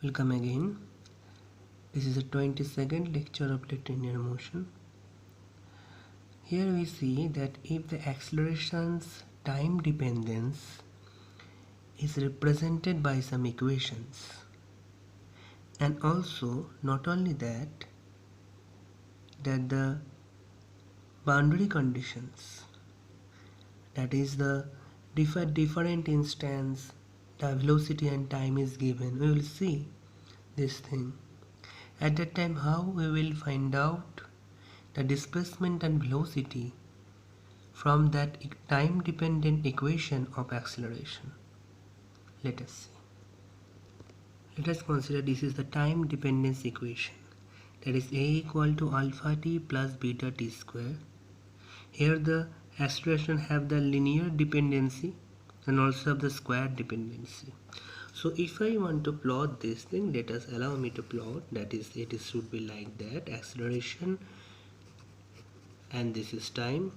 Welcome again. This is the 22nd lecture of linear motion. Here we see that if the acceleration's time dependence is represented by some equations, and also not only that the boundary conditions, that is the different instance the velocity and time is given, we will see this thing. At that time, how we will find out the displacement and velocity from that time dependent equation of acceleration. Let us see. Let us consider this is the time dependence equation, that is a equal to alpha t plus beta t square. Here the acceleration have the linear dependency and also have the square dependency. So if I want to plot this thing, let us allow me to plot, that is it should be like that, acceleration and this is time.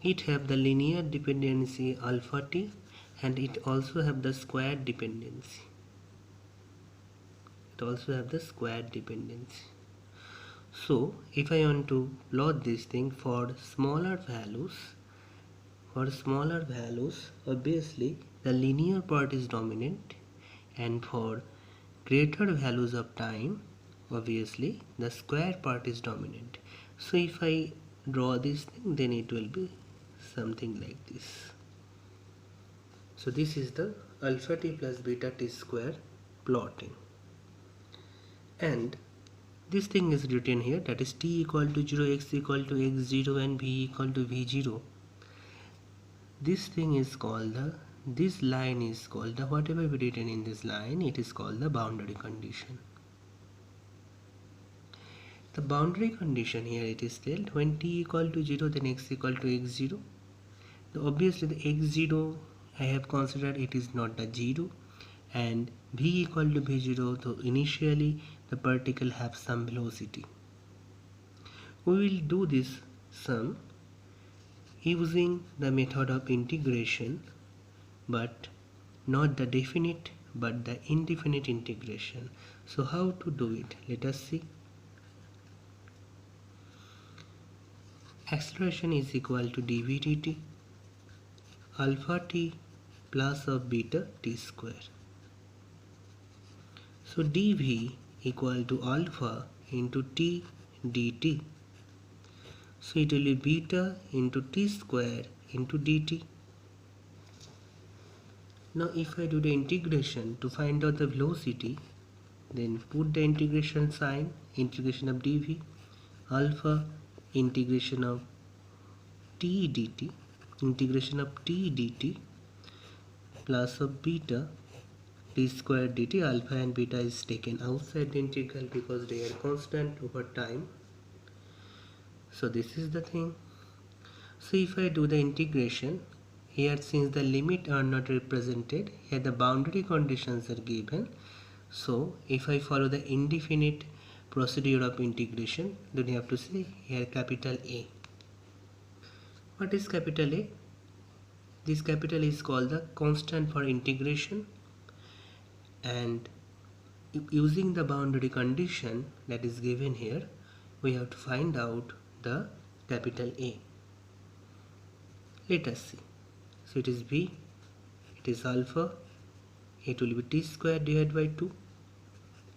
It have the linear dependency alpha t and it also have the square dependency. So if I want to plot this thing for smaller values, obviously the linear part is dominant, and for greater values of time, obviously the square part is dominant. So if I draw this thing, then it will be something like this. So this is the alpha t plus beta t square plotting, and this thing is written here, that is t equal to 0, x equal to x0 and v equal to v0. This thing is called this line is called whatever we written in this line, it is called the boundary condition. The boundary condition here, it is told when t equal to 0, then x equal to x0. Obviously the x0 I have considered it is not the 0, and v equal to v0, so initially the particle have some velocity. We will do this sum using the method of integration, but not the definite but the indefinite integration. So how to do it? Let us see. Acceleration is equal to dv dt alpha t plus of beta t square. So dv equal to alpha into t dt. So it will be beta into t square into dt. Now if I do the integration to find out the velocity, then put the integration sign, integration of dv, alpha integration of t dt, integration of t dt plus of beta t square dt. Alpha and beta is taken outside the integral because they are constant over time. So this is the thing. So if I do the integration here, since the limit are not represented here, the boundary conditions are given. So if I follow the indefinite procedure of integration, then you have to say here capital A. What is capital A? This capital is called the constant for integration, and using the boundary condition that is given here, we have to find out the capital A. Let us see. So it is B, it is alpha, it will be t square divided by 2,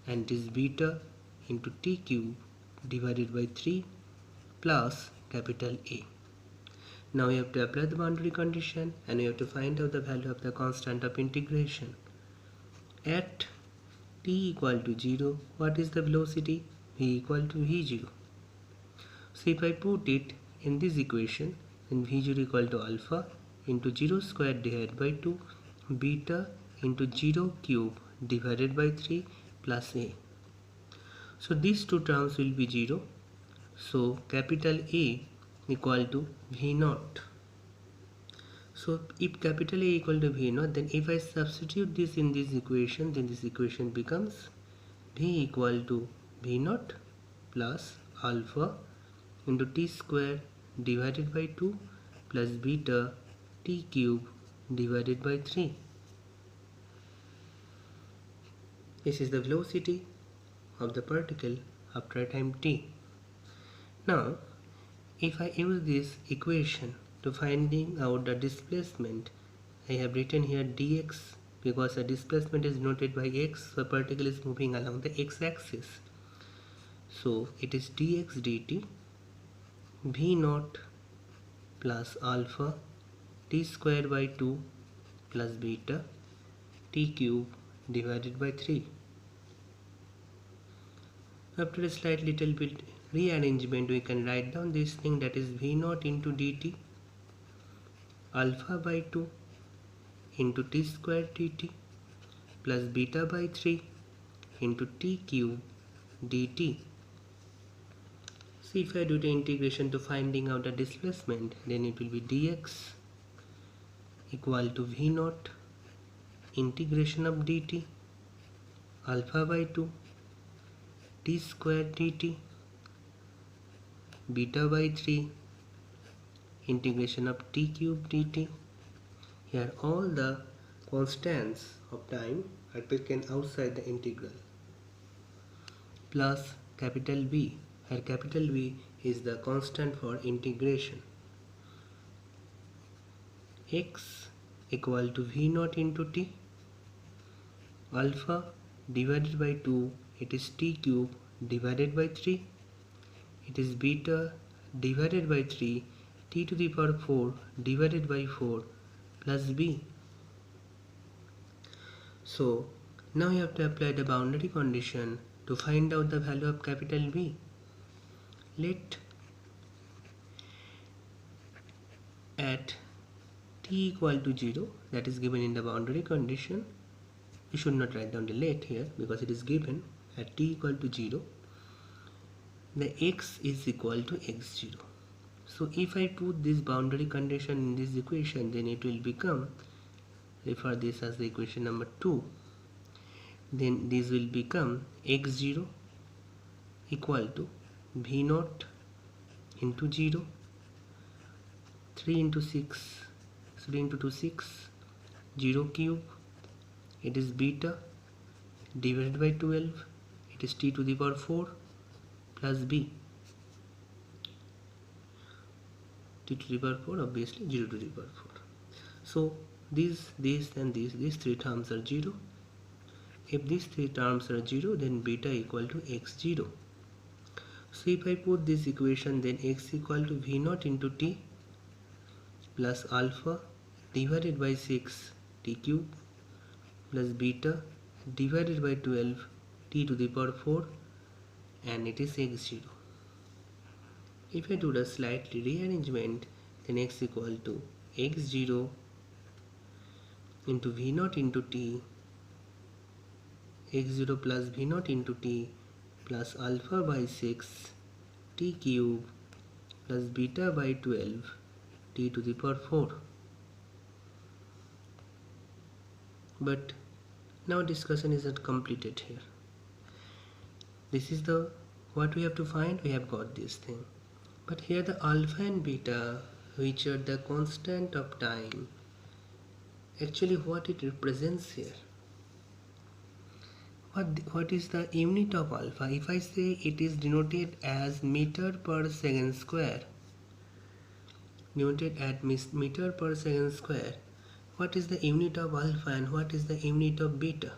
and it is beta into t cube divided by 3 plus capital A. Now we have to apply the boundary condition and we have to find out the value of the constant of integration. At t equal to 0, what is the velocity? V equal to v0. So if I put it in this equation, then v0 equal to alpha into 0 square divided by 2 beta into 0 cube divided by 3 plus A. So these two terms will be 0. So capital A equal to V naught. So if capital A equal to V naught, then if I substitute this in this equation, then this equation becomes V equal to V naught plus alpha into t square divided by 2 plus beta t cube divided by 3. This is the velocity of the particle after a time t. Now, if I use this equation to finding out the displacement, I have written here dx because the displacement is denoted by x, so the particle is moving along the x-axis. So it is dx dt v naught plus alpha t square by 2 plus beta t cube divided by 3. After a slight little bit rearrangement, we can write down this thing, that is v naught into dt alpha by 2 into t square dt plus beta by 3 into t cube dt. So if I do the integration to finding out the displacement, then it will be dx equal to v naught integration of dt alpha by 2 t square dt beta by 3 integration of t cube dt. Here all the constants of time are taken outside the integral, plus capital B, where capital B is the constant for integration. X equal to v naught into t alpha divided by 2, it is t cube divided by 3, it is beta divided by 3 t to the power 4 divided by 4 plus b. So now you have to apply the boundary condition to find out the value of capital B. Let at t equal to 0, that is given in the boundary condition. You should not write down the let here because it is given. At t equal to 0, the x is equal to x0. So if I put this boundary condition in this equation, then it will become, refer this as the equation number 2, then this will become x0 equal to v naught into 0, 3 into 6, 3 into 2 6, 0 cube, it is beta divided by 12, it is t to the power 4 plus b, t to the power 4, obviously 0 to the power 4. So these and these three terms are 0. If these three terms are 0, then beta equal to x0. So if I put this equation, then x equal to v naught into t plus alpha divided by 6 t cube plus beta divided by 12 t to the power 4, and it is x0. If I do the slight rearrangement, then x equal to x0 into v naught into t, x0 plus v naught into t plus alpha by 6 t cube plus beta by 12 t to the power 4. But now discussion is not completed here. This is the what we have to find. We have got this thing, but here the alpha and beta, which are the constant of time, actually what it represents here, what is the unit of alpha? If I say it is denoted as meter per second square, denoted at meter per second square, what is the unit of alpha and what is the unit of beta?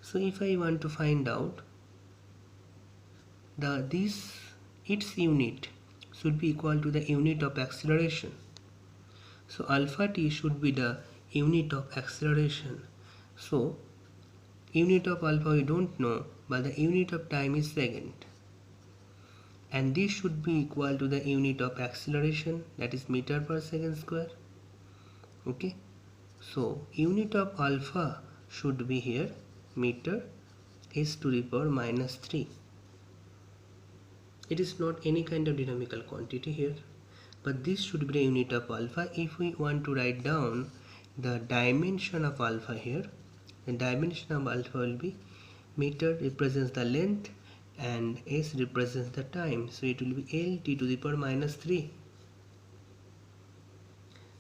So if I want to find out its unit should be equal to the unit of acceleration. So alpha t should be the unit of acceleration. So unit of alpha we don't know, but the unit of time is second, and this should be equal to the unit of acceleration, that is meter per second square. Okay, so unit of alpha should be here meter s to the power minus 3. It is not any kind of dynamical quantity here, but this should be the unit of alpha. If we want to write down the dimension of alpha here, the dimension of alpha will be meter represents the length and s represents the time, so it will be L t to the power minus 3.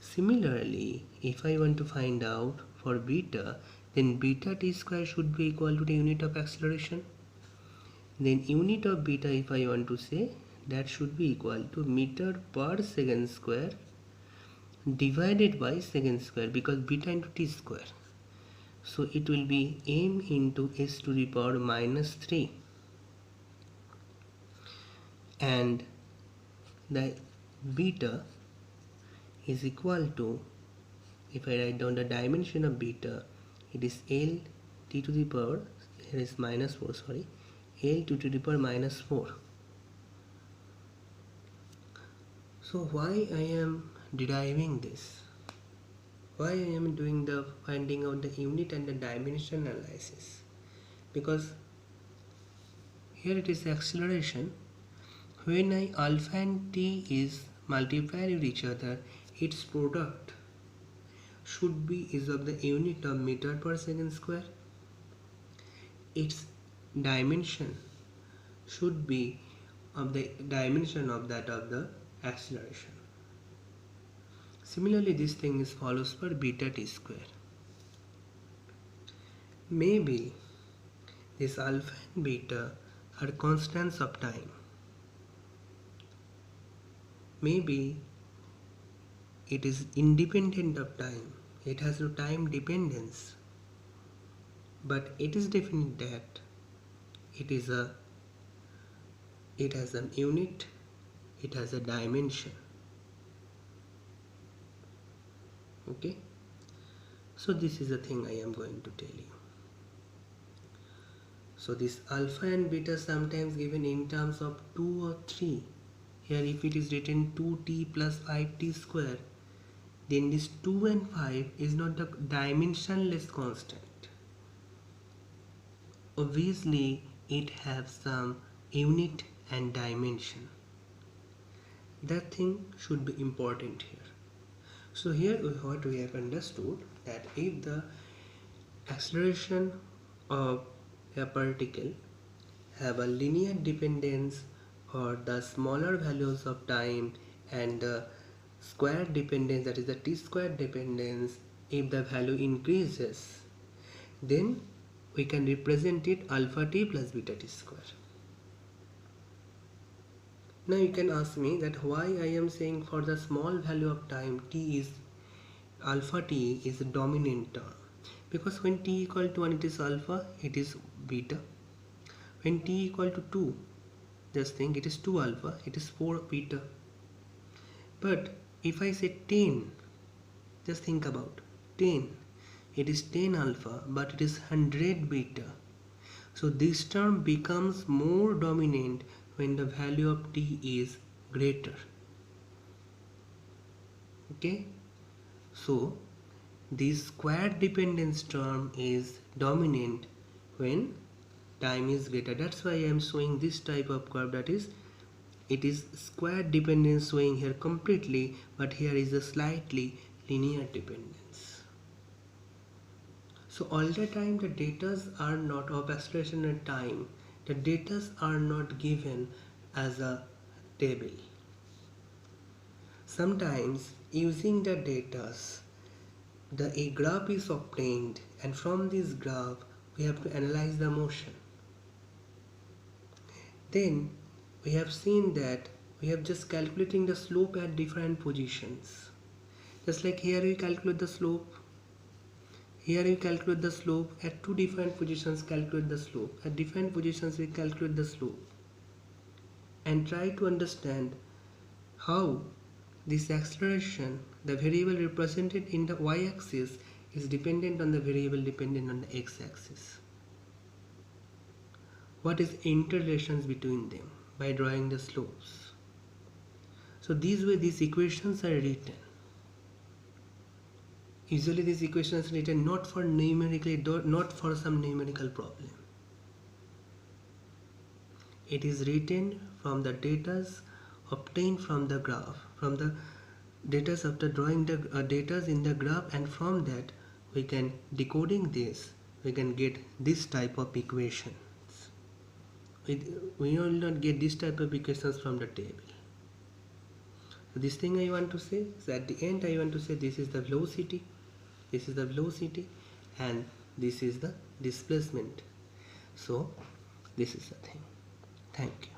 Similarly, if I want to find out for beta, then beta t square should be equal to the unit of acceleration. Then unit of beta, if I want to say, that should be equal to meter per second square divided by second square, because beta into t square. So it will be m into s to the power minus 3, and the beta is equal to, if I write down the dimension of beta, it is L t to the power, here is minus 4, sorry, L to the power minus 4. So why I am deriving this? Why I am doing the finding out the unit and the dimension analysis? Because here it is acceleration. When alpha and t is multiplied with each other, its product should be is of the unit of meter per second square. Its dimension should be of the dimension of that of the acceleration. Similarly, this thing is follows for beta t square. Maybe this alpha and beta are constants of time. Maybe it is independent of time. It has no time dependence. But it is definite that it has an unit, it has a dimension. Okay, so this is the thing I am going to tell you. So this alpha and beta sometimes given in terms of 2 or 3. Here if it is written 2t plus 5t square, then this 2 and 5 is not the dimensionless constant. Obviously it has some unit and dimension. That thing should be important here. So here what we have understood, that if the acceleration of a particle have a linear dependence or the smaller values of time and the square dependence, that is the t square dependence, if the value increases, then we can represent it alpha t plus beta t square. Now you can ask me that why I am saying for the small value of time t is alpha t is a dominant term, because when t equal to 1 it is alpha, it is beta. When t equal to 2, just think it is 2 alpha, it is 4 beta. But if I say 10, just think about 10, it is 10 alpha but it is 100 beta. So this term becomes more dominant when the value of t is greater. Okay, so this square dependence term is dominant when time is greater. That's why I am showing this type of curve, that is, it is square dependence showing here completely, but here is a slightly linear dependence. So all the time the datas are not of acceleration and time, the datas are not given as a table. Sometimes using the datas, a graph is obtained, and from this graph we have to analyze the motion. Then we have seen that we have just calculating the slope at different positions. Just like here we calculate the slope, here we calculate the slope, at two different positions calculate the slope, at different positions we calculate the slope, and try to understand how this acceleration, the variable represented in the y-axis, is dependent on the variable dependent on the x-axis. What is interrelations between them by drawing the slopes. So this way these equations are written. Usually these equations are written not for not for some numerical problem. It is written from the data obtained from the graph, from the data after drawing the data in the graph, and from that we can decoding this, we can get this type of equation. We will not get this type of equations from the table. So this thing I want to say is at the end I want to say this is the velocity, and this is the displacement. So this is the thing. Thank you.